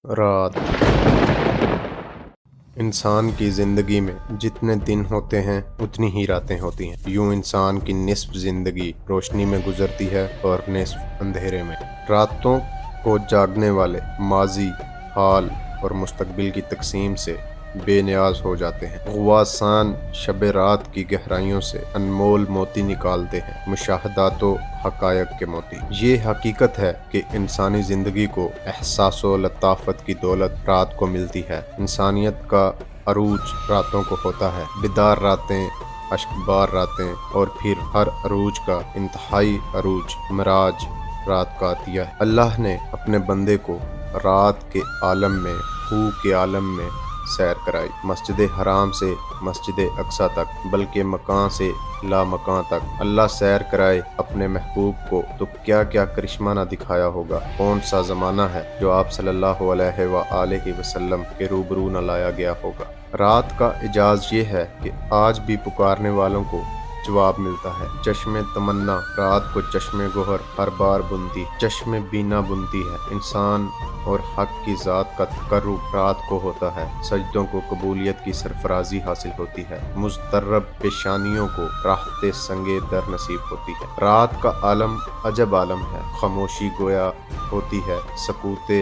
رات انسان کی زندگی میں جتنے دن ہوتے ہیں اتنی ہی راتیں ہوتی ہیں۔ یوں انسان کی نصف زندگی روشنی میں گزرتی ہے اور نصف اندھیرے میں۔ راتوں کو جاگنے والے ماضی، حال اور مستقبل کی تقسیم سے بے نیاز ہو جاتے ہیں۔ غواصان شب رات کی گہرائیوں سے انمول موتی نکالتے ہیں، مشاہدات و حقائق کے موتی۔ یہ حقیقت ہے کہ انسانی زندگی کو احساس و لطافت کی دولت رات کو ملتی ہے۔ انسانیت کا عروج راتوں کو ہوتا ہے۔ بیدار راتیں، اشکبار راتیں اور پھر ہر عروج کا انتہائی عروج معراج رات کا عطیہ ہے۔ اللہ نے اپنے بندے کو رات کے عالم میں، خو کے عالم میں سیر کرائی۔ مسجد حرام سے مسجد اقصی تک، بلکہ مکان سے لا مکان تک اللہ سیر کرائے اپنے محبوب کو، تو کیا کیا کرشمہ نہ دکھایا ہوگا۔ کون سا زمانہ ہے جو آپ صلی اللہ علیہ وآلہ وسلم کے روبرو نہ لایا گیا ہوگا۔ رات کا اعجاز یہ ہے کہ آج بھی پکارنے والوں کو جواب ملتا ہے۔ چشم تمنا رات کو چشم گوہر ہر بار بنتی، چشم بینا بنتی ہے۔ انسان اور حق کی ذات کا تقرب رات کو ہوتا ہے۔ سجدوں کو قبولیت کی سرفرازی حاصل ہوتی ہے۔ مضطرب پیشانیوں کو راحت سنگ در نصیب ہوتی ہے۔ رات کا عالم عجب عالم ہے۔ خاموشی گویا ہوتی ہے، سکوت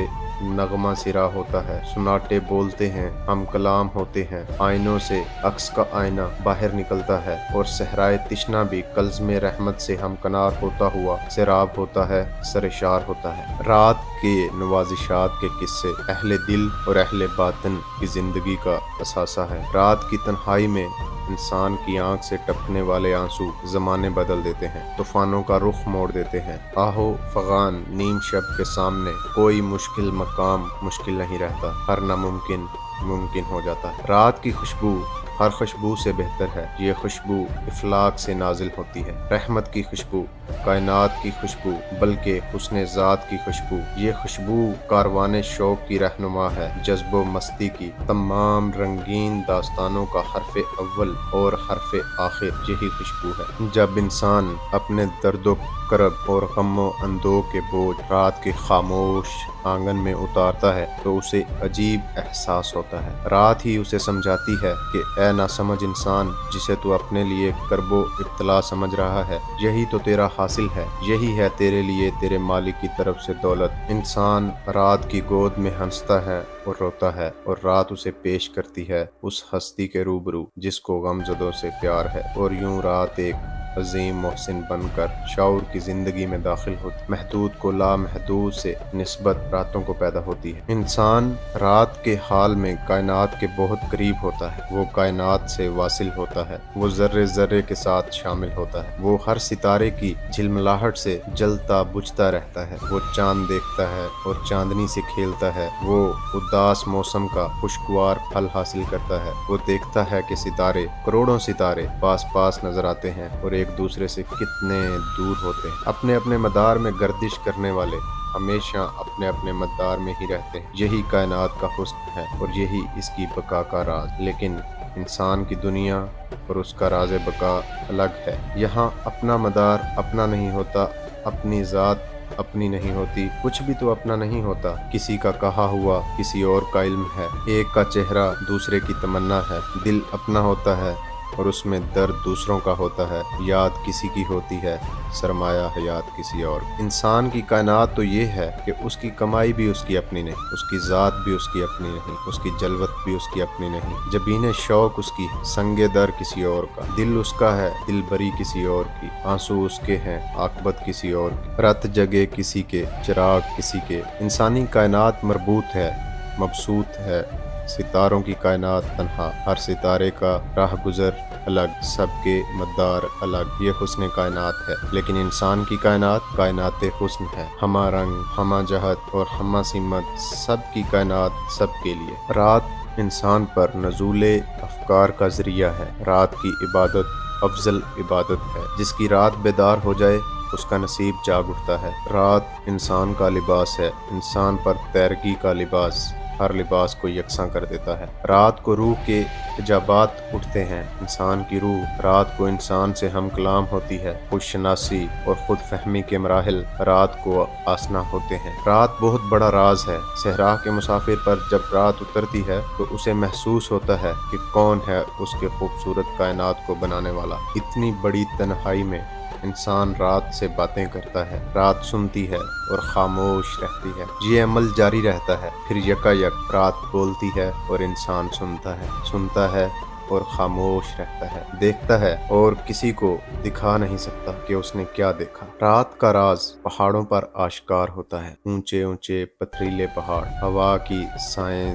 نغمہ سرا ہوتا ہے، سناٹے بولتے ہیں، ہم کلام ہوتے ہیں، آئینوں سے عکس کا آئینہ باہر نکلتا ہے، اور صحرائے تشنہ بھی کلزم رحمت سے ہمکنار ہوتا ہوا سیراب ہوتا ہے، سرشار ہوتا ہے۔ رات کے نوازشات کے قصے اہل دل اور اہل باطن کی زندگی کا اثاثہ ہے۔ رات کی تنہائی میں انسان کی آنکھ سے ٹپکنے والے آنسو زمانے بدل دیتے ہیں، طوفانوں کا رخ موڑ دیتے ہیں۔ آہو فغان نیم شب کے سامنے کوئی مشکل مقام مشکل نہیں رہتا، ہر ناممکن ممکن ہو جاتا ہے۔ رات کی خوشبو ہر خوشبو سے بہتر ہے۔ یہ خوشبو افلاک سے نازل ہوتی ہے، رحمت کی خوشبو، کائنات کی خوشبو، بلکہ حسن ذات کی خوشبو۔ یہ خوشبو کاروان شوق کی رہنما ہے، جذب و مستی کی۔ تمام رنگین داستانوں کا حرف اول اور حرف آخر یہی خوشبو ہے۔ جب انسان اپنے درد و کرب اور غم و اندوہ کے بوجھ رات کے خاموش آنگن میں اتارتا ہے تو اسے عجیب احساس ہوتا ہے۔ رات ہی اسے سمجھاتی ہے کہ اے ناسمجھ انسان، جسے تو اپنے لیے کرب و ابتلا سمجھ رہا ہے، یہی تو تیرا حاصل ہے، یہی ہے تیرے لیے تیرے مالک کی طرف سے دولت۔ انسان رات کی گود میں ہنستا ہے اور روتا ہے، اور رات اسے پیش کرتی ہے اس ہستی کے روبرو جس کو غمزدوں سے پیار ہے، اور یوں رات ایک عظیم محسن بن کر شعور کی زندگی میں داخل ہوتی، محدود کو لامحدود سے نسبت راتوں کو پیدا ہوتی ہے۔ انسان رات کے حال میں کائنات کے بہت قریب ہوتا ہے، وہ کائنات سے واصل ہوتا ہے، وہ ذرے ذرے کے ساتھ شامل ہوتا ہے، وہ ہر ستارے کی جھلملاہٹ سے جلتا بجھتا رہتا ہے، وہ چاند دیکھتا ہے اور چاندنی سے کھیلتا ہے، وہ اداس موسم کا خوشگوار پھل حاصل کرتا ہے، وہ دیکھتا ہے کہ ستارے، کروڑوں ستارے پاس پاس نظر آتے ہیں اور ایک دوسرے سے کتنے دور ہوتے ہیں۔ اپنے اپنے مدار میں گردش کرنے والے ہمیشہ اپنے اپنے مدار میں ہی رہتے ہیں۔ یہی کائنات کا حسن ہے اور یہی اس کی بقا کا راز۔ لیکن انسان کی دنیا اور اس کا راز بقا الگ ہے۔ یہاں اپنا مدار اپنا نہیں ہوتا، اپنی ذات اپنی نہیں ہوتی، کچھ بھی تو اپنا نہیں ہوتا۔ کسی کا کہا ہوا کسی اور کا علم ہے، ایک کا چہرہ دوسرے کی تمنا ہے، دل اپنا ہوتا ہے اور اس میں درد دوسروں کا ہوتا ہے، یاد کسی کی ہوتی ہے، سرمایہ حیات کسی اور۔ انسان کی کائنات تو یہ ہے کہ اس کی کمائی بھی اس کی اپنی نہیں، اس کی ذات بھی اس کی اپنی نہیں، اس کی جلوت بھی اس کی اپنی نہیں، جبین شوق اس کی، سنگ در کسی اور کا، دل اس کا ہے، دل بری کسی اور کی، آنسو اس کے ہیں، عاقبت کسی اور کی، رت جگے کسی کے، چراغ کسی کے۔ انسانی کائنات مربوط ہے، مبسوط ہے، ستاروں کی کائنات تنہا، ہر ستارے کا راہ گزر الگ، سب کے مدار الگ، یہ حسن کائنات ہے۔ لیکن انسان کی کائنات کائنات حسن ہے، ہمہ رنگ، ہمہ جہت اور ہمہ سمت، سب کی کائنات سب کے لیے۔ رات انسان پر نزول افکار کا ذریعہ ہے۔ رات کی عبادت افضل عبادت ہے، جس کی رات بیدار ہو جائے اس کا نصیب جاگ اٹھتا ہے۔ رات انسان کا لباس ہے، انسان پر تیرگی کا لباس، ہر لباس کو یکساں کر دیتا ہے۔ رات کو روح کے حجابات اٹھتے ہیں، انسان کی روح رات کو انسان سے ہم کلام ہوتی ہے۔ خود شناسی اور خود فہمی کے مراحل رات کو آسنا ہوتے ہیں۔ رات بہت بڑا راز ہے۔ صحرا کے مسافر پر جب رات اترتی ہے تو اسے محسوس ہوتا ہے کہ کون ہے اس کے خوبصورت کائنات کو بنانے والا۔ اتنی بڑی تنہائی میں انسان رات سے باتیں کرتا ہے، رات سنتی ہے اور خاموش رہتی ہے۔ یہ عمل جاری رہتا ہے، پھر یکایک رات بولتی ہے اور انسان سنتا ہے اور خاموش رہتا ہے، دیکھتا ہے اور کسی کو دکھا نہیں سکتا کہ اس نے کیا دیکھا۔ رات کا راز پہاڑوں پر آشکار ہوتا ہے، اونچے اونچے پتھریلے پہاڑ، ہوا کی سائیں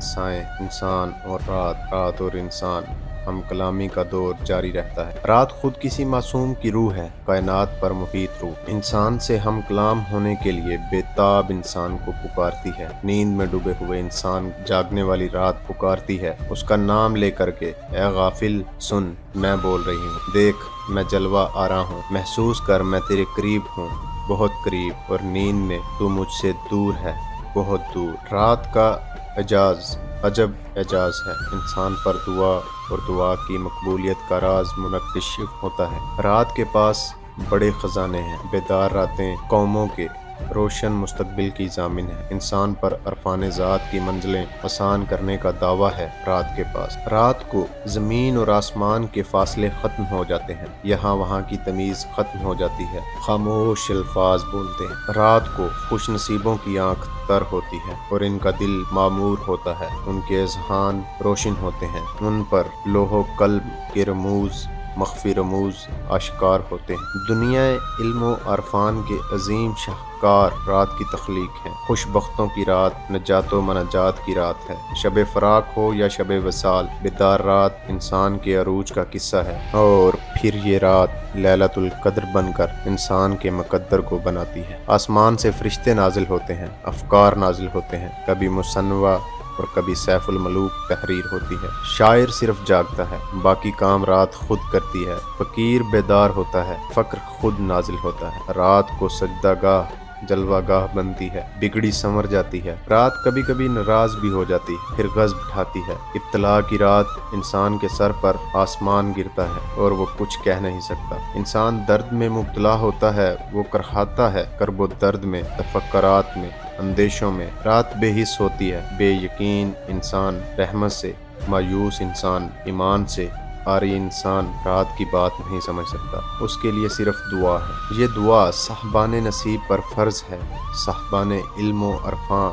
انسان اور رات اور انسان ہم کلامی کا دور جاری رہتا ہے۔ رات خود کسی معصوم کی روح ہے، کائنات پر محیط روح۔ انسان سے ہم کلام ہونے کے لیے بے تاب انسان کو پکارتی ہے۔ نیند میں ڈوبے ہوئے انسان جاگنے والی رات پکارتی ہے، اس کا نام لے کر کے، اے غافل سن، میں بول رہی ہوں، دیکھ میں جلوہ آرا ہوں، محسوس کر میں تیرے قریب ہوں، بہت قریب، اور نیند میں تو مجھ سے دور ہے، بہت دور۔ رات کا عجب اعجاز ہے، انسان پر دعا اور دعا کی مقبولیت کا راز منکشف ہوتا ہے۔ رات کے پاس بڑے خزانے ہیں، بیدار راتیں قوموں کے روشن مستقبل کی ضامن ہے۔ انسان پر عرفان ذات کی منزلیں آسان کرنے کا دعویٰ ہے رات کے پاس۔ رات کو زمین اور آسمان کے فاصلے ختم ہو جاتے ہیں، یہاں وہاں کی تمیز ختم ہو جاتی ہے، خاموش الفاظ بولتے ہیں۔ رات کو خوش نصیبوں کی آنکھ تر ہوتی ہے اور ان کا دل معمور ہوتا ہے، ان کے اذہان روشن ہوتے ہیں، ان پر لوح و قلم کے رموز، مخفی رموز آشکار ہوتے ہیں۔ دنیا علم و عرفان کے عظیم شاہکار رات کی تخلیق ہے۔ خوش بختوں کی رات نجات و مناجات کی رات ہے۔ شب فراق ہو یا شب وصال، بیدار رات انسان کے عروج کا قصہ ہے، اور پھر یہ رات لیلۃ القدر بن کر انسان کے مقدر کو بناتی ہے۔ آسمان سے فرشتے نازل ہوتے ہیں، افکار نازل ہوتے ہیں، کبھی مصنوع اور کبھی سیف الملوک تحریر ہوتی ہے۔ شاعر صرف جاگتا ہے، باقی کام رات خود کرتی ہے۔ فقیر بیدار ہوتا ہے، فقر خود نازل ہوتا ہے۔ رات کو سجدہ گاہ، جلوہ گاہ بنتی ہے، بگڑی سنور جاتی ہے۔ رات کبھی کبھی ناراض بھی ہو جاتی ہے، پھر غضب اٹھاتی ہے۔ ابتلا کی رات انسان کے سر پر آسمان گرتا ہے اور وہ کچھ کہہ نہیں سکتا۔ انسان درد میں مبتلا ہوتا ہے، وہ کرہاتا ہے کرب و درد میں، تفکرات میں، اندیشوں میں۔ رات بے حس ہوتی ہے، بے یقین انسان رحمت سے، مایوس انسان ایمان سے، آری انسان رات کی بات نہیں سمجھ سکتا، اس کے لیے صرف دعا ہے۔ یہ دعا صاحبان نصیب پر فرض ہے۔ صاحبان علم و عرفاں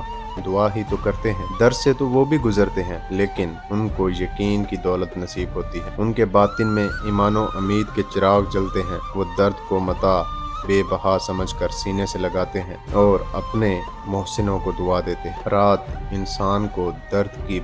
دعا ہی تو کرتے ہیں، در سے تو وہ بھی گزرتے ہیں، لیکن ان کو یقین کی دولت نصیب ہوتی ہے، ان کے باطن میں ایمان و امید کے چراغ جلتے ہیں، وہ درد کو متاع بے بہا سمجھ کر سینے سے لگاتے ہیں اور اپنے محسنوں کو دعا دیتے ہیں۔ رات انسان کو درد کی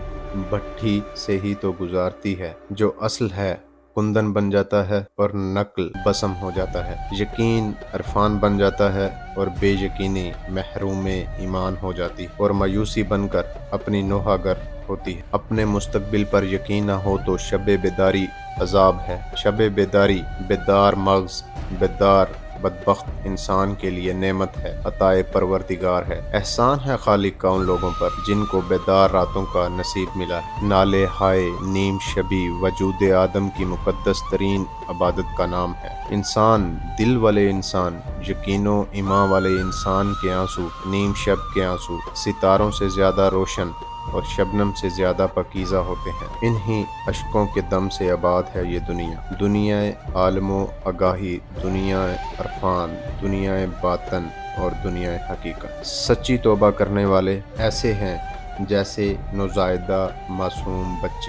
بھٹی سے ہی تو گزارتی ہے، جو اصل ہے کندن بن جاتا ہے اور نقل بسم ہو جاتا ہے، یقین عرفان بن جاتا ہے اور بے یقینی محروم ایمان ہو جاتی اور مایوسی بن کر اپنی نوحہ گر ہوتی ہے۔ اپنے مستقبل پر یقین نہ ہو تو شب بیداری عذاب ہے۔ شب بیداری بیدار مغز، بیدار بدبخت انسان کے لیے نعمت ہے، عطائے پروردگار ہے، احسان ہے خالق کا ان لوگوں پر جن کو بیدار راتوں کا نصیب ملا ہے۔ نالے ہائے نیم شبی وجود آدم کی مقدس ترین عبادت کا نام ہے۔ انسان دل والے انسان، یقین و ایمان والے انسان کے آنسو نیم شب کے آنسو ستاروں سے زیادہ روشن اور شبنم سے زیادہ پاکیزہ ہوتے ہیں۔ انہی اشکوں کے دم سے آباد ہے یہ دنیا، دنیا عالم و آگاہی، دنیا عرفان، دنیا باطن اور دنیا حقیقت۔ سچی توبہ کرنے والے ایسے ہیں جیسے نوزائیدہ معصوم بچے۔